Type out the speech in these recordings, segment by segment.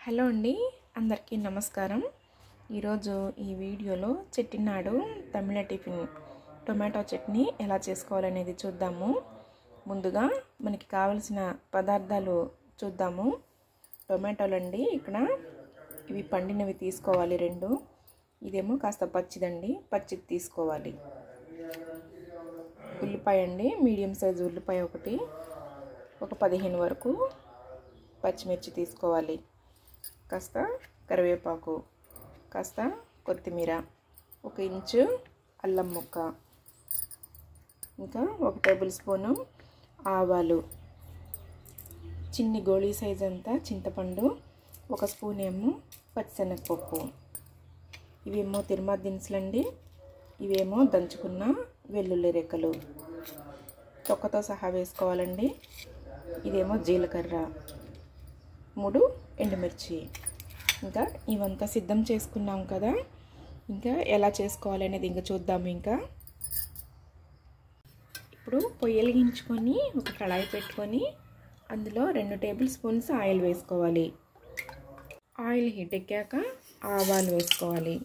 Hello అండి, అందరికీ నమస్కారం. ఈరోజు ఈ వీడియోలో చెట్టినాడు తమిళ టిఫిన్ టొమాటో చట్నీ ఎలా చేసుకోవాలనేది చూద్దాము. ముందుగా మనకి కావలసిన పదార్థాలు చూద్దాము. టొమాటోలు అండి, ఇక్కడ ఇవి పండినవి తీసుకోవాలి 2. ఇదేమో కాస్త పచ్చిదండి, పచ్చిది తీసుకోవాలి. ఉల్లిపాయ అండి, మీడియం సైజు ఉల్లిపాయ ఒక 15 వరకు పచ్చిమిర్చి తీసుకోవాలి. కాస్త కరివేపాకు, కాస్త కొత్తిమీర, 1 ఇంచు అల్లం ముక్క, ఇంకా 1 టేబుల్ స్పూను ఆవాలు, చిన్ని గోళీ సైజ్ అంతా చింతపండు, 1 స్పూన్ ఏమో పచ్చిశనగపప్పు. ఇవేమో తిరుమల దినుసులండి. ఇవేమో దంచుకున్న వెల్లుల్లి రెక్కలు తొక్కతో సహా వేసుకోవాలండి. ఇదేమో జీలకర్ర, 3 ఎండుమిర్చి. ఇంకా ఇవంతా సిద్ధం చేసుకున్నాం కదా, ఇంకా ఎలా చేసుకోవాలనేది ఇంకా చూద్దాము. ఇంకా ఇప్పుడు పొయ్యి వెలిగించుకొని ఒక కళాయి పెట్టుకొని అందులో 2 టేబుల్ స్పూన్స్ ఆయిల్ వేసుకోవాలి. ఆయిల్ హీట్ ఎక్కాక ఆవాలు వేసుకోవాలి.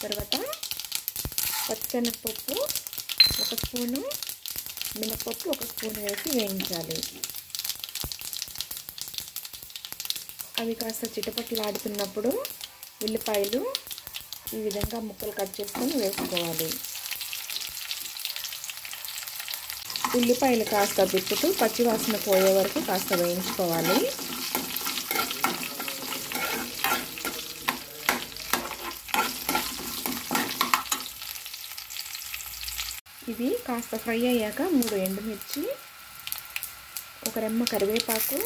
తర్వాత పచ్చిశనగపప్పు 1 స్పూను, మినపప్పు 1 స్పూన్ వేసి వేయించాలి. అవి కాస్త చిటపటలాడుతున్నప్పుడు ఉల్లిపాయలు ఈ విధంగా ముక్కలు కట్ చేసుకొని వేసుకోవాలి. ఉల్లిపాయలు కాస్త తిప్పుతూ పచ్చివాసన పోయే వరకు కాస్త వేయించుకోవాలి. ఇవి కాస్త ఫ్రై అయ్యాక 3 ఎండుమిర్చి, 1 రెమ్మ కరివేపాకు,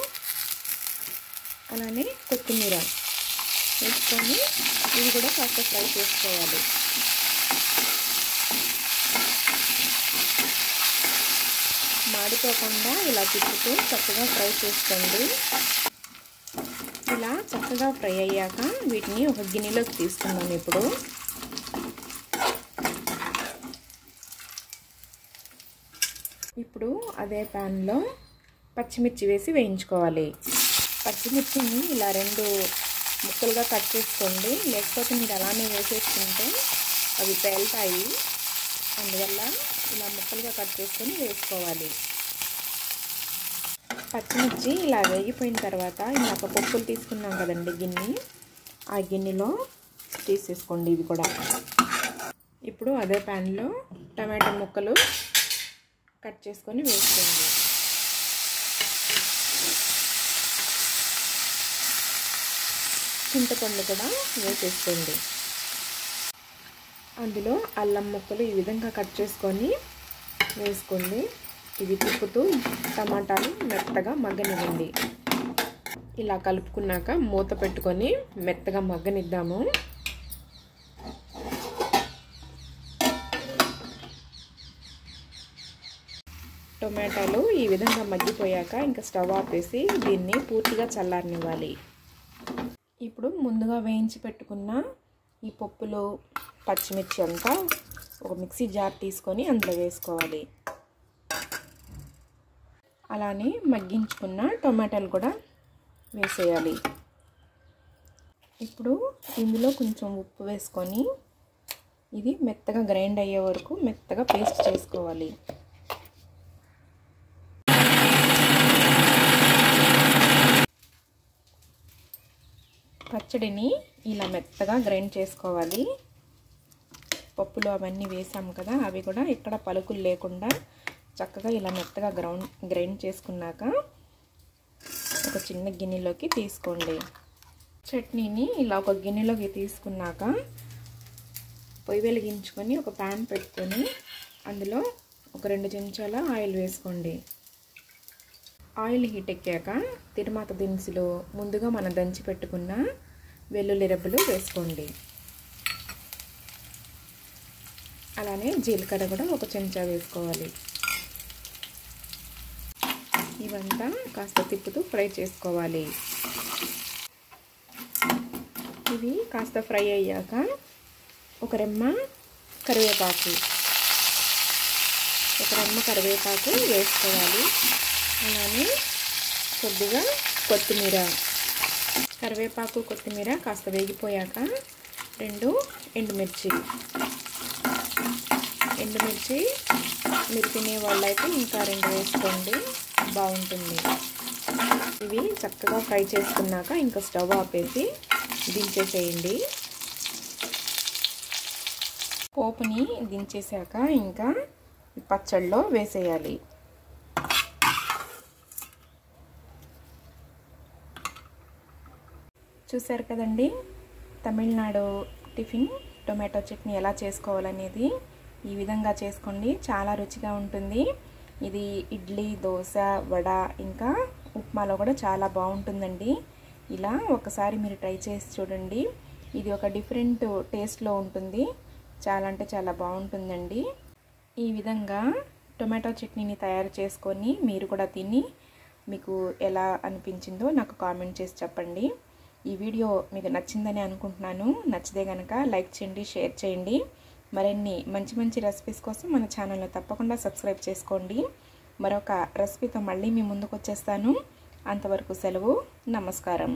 అలానే కొత్తిమీర వేసుకొని ఇవి కూడా కాస్త ఫ్రై చేసుకోవాలి. మాడిపోకుండా ఇలా తిప్పుతూ చక్కగా ఫ్రై చేసుకోండి. ఇలా చక్కగా ఫ్రై అయ్యాక వీటిని ఒక గిన్నెలోకి తీసుకుందాం. ఇప్పుడు అదే ప్యాన్లో పచ్చిమిర్చి వేసి వేయించుకోవాలి. పచ్చిమిర్చిని ఇలా 2 ముక్కలుగా కట్ చేసుకోండి, లేకపోతే మీరు అలానే వేసేసుకుంటే అవి పేలుతాయి. అందువల్ల ఇలా ముక్కలుగా కట్ చేసుకొని వేసుకోవాలి. పచ్చిమిర్చి ఇలా వేగిపోయిన తర్వాత ఇందాక పప్పులు తీసుకున్నాం కదండి గిన్నె, ఆ గిన్నెలో తీసేసుకోండి ఇవి కూడా. ఇప్పుడు అదే ప్యాన్లో టమాటో ముక్కలు కట్ చేసుకొని వేసుకోండి. చింతపండు కూడా వేసేసుకోండి. అందులో అల్లం ముక్కలు ఈ విధంగా కట్ చేసుకొని వేసుకోండి. ఇవి తిప్పుతూ టమాటాలు మెత్తగా మగ్గనివ్వండి. ఇలా కలుపుకున్నాక మూత పెట్టుకొని మెత్తగా మగ్గనిద్దాము. టొమాటోలు ఈ విధంగా మగ్గిపోయాక ఇంకా స్టవ్ ఆపేసి దీన్ని పూర్తిగా చల్లారనివ్వాలి. ఇప్పుడు ముందుగా వేయించి పెట్టుకున్న ఈ పప్పులు, పచ్చిమిర్చి అంతా ఒక మిక్సీ జార్ తీసుకొని అందులో వేసుకోవాలి. అలానే మగ్గించుకున్న టొమాటోలు కూడా వేసేయాలి. ఇప్పుడు ఇందులో కొంచెం ఉప్పు వేసుకొని ఇది మెత్తగా గ్రైండ్ అయ్యే వరకు మెత్తగా పేస్ట్ చేసుకోవాలి. పచ్చడిని ఇలా మెత్తగా గ్రైండ్ చేసుకోవాలి. పప్పులు అవన్నీ వేసాము కదా, అవి కూడా ఇక్కడ పలుకులు లేకుండా చక్కగా ఇలా మెత్తగా గ్రైండ్ చేసుకున్నాక ఒక చిన్న గిన్నెలోకి తీసుకోండి. చట్నీని ఇలా ఒక గిన్నెలోకి తీసుకున్నాక పొయ్యి వెలిగించుకొని ఒక ప్యాన్ పెట్టుకొని అందులో ఒక 2 చెంచాల ఆయిల్ వేసుకోండి. ఆయిల్ హీట్ ఎక్కాక తిరుమల దినుసులు, ముందుగా మనం దంచి పెట్టుకున్న వెల్లుల్లి రెబ్బలు వేసుకోండి. అలానే జీలకర్ర కూడా 1 చెంచా వేసుకోవాలి. ఇవంతా కాస్త తిప్పుతూ ఫ్రై చేసుకోవాలి. ఇవి కాస్త ఫ్రై అయ్యాక 1 రెమ్మ కరివేపాకు వేసుకోవాలి. అలానే కొద్దిగా కొత్తిమీర, కరివేపాకు కొత్తిమీర కాస్త వేగిపోయాక 2 ఎండుమిర్చి మీరు తినే వాళ్ళైతే ఇంకా 2 వేసుకోండి, బాగుంటుంది. ఇవి చక్కగా ఫ్రై చేసుకున్నాక ఇంకా స్టవ్ ఆపేసి దించేసేయండి. పోపుని దించేసాక ఇంకా పచ్చళ్ళలో వేసేయాలి. చూసారు కదండి, తమిళనాడు టిఫిన్ టొమాటో చట్నీ ఎలా చేసుకోవాలనేది. ఈ విధంగా చేసుకోండి, చాలా రుచిగా ఉంటుంది. ఇది ఇడ్లీ, దోశ, వడ ఇంకా ఉప్మాలో కూడా చాలా బాగుంటుందండి. ఇలా ఒకసారి మీరు ట్రై చేసి చూడండి. ఇది ఒక డిఫరెంట్ టేస్ట్లో ఉంటుంది, చాలా అంటే చాలా బాగుంటుందండి. ఈ విధంగా టొమాటో చట్నీని తయారు చేసుకొని మీరు కూడా తిని మీకు ఎలా అనిపించిందో నాకు కామెంట్ చేసి చెప్పండి. ఈ వీడియో మీకు నచ్చిందని అనుకుంటున్నాను. నచ్చితే కనుక లైక్ చేయండి, షేర్ చేయండి. మరిన్ని మంచి మంచి రెసిపీస్ కోసం మన ఛానల్ని తప్పకుండా సబ్స్క్రైబ్ చేసుకోండి. మరొక రెసిపీతో మళ్ళీ మీ ముందుకు వచ్చేస్తాను. అంతవరకు సెలవు, నమస్కారం.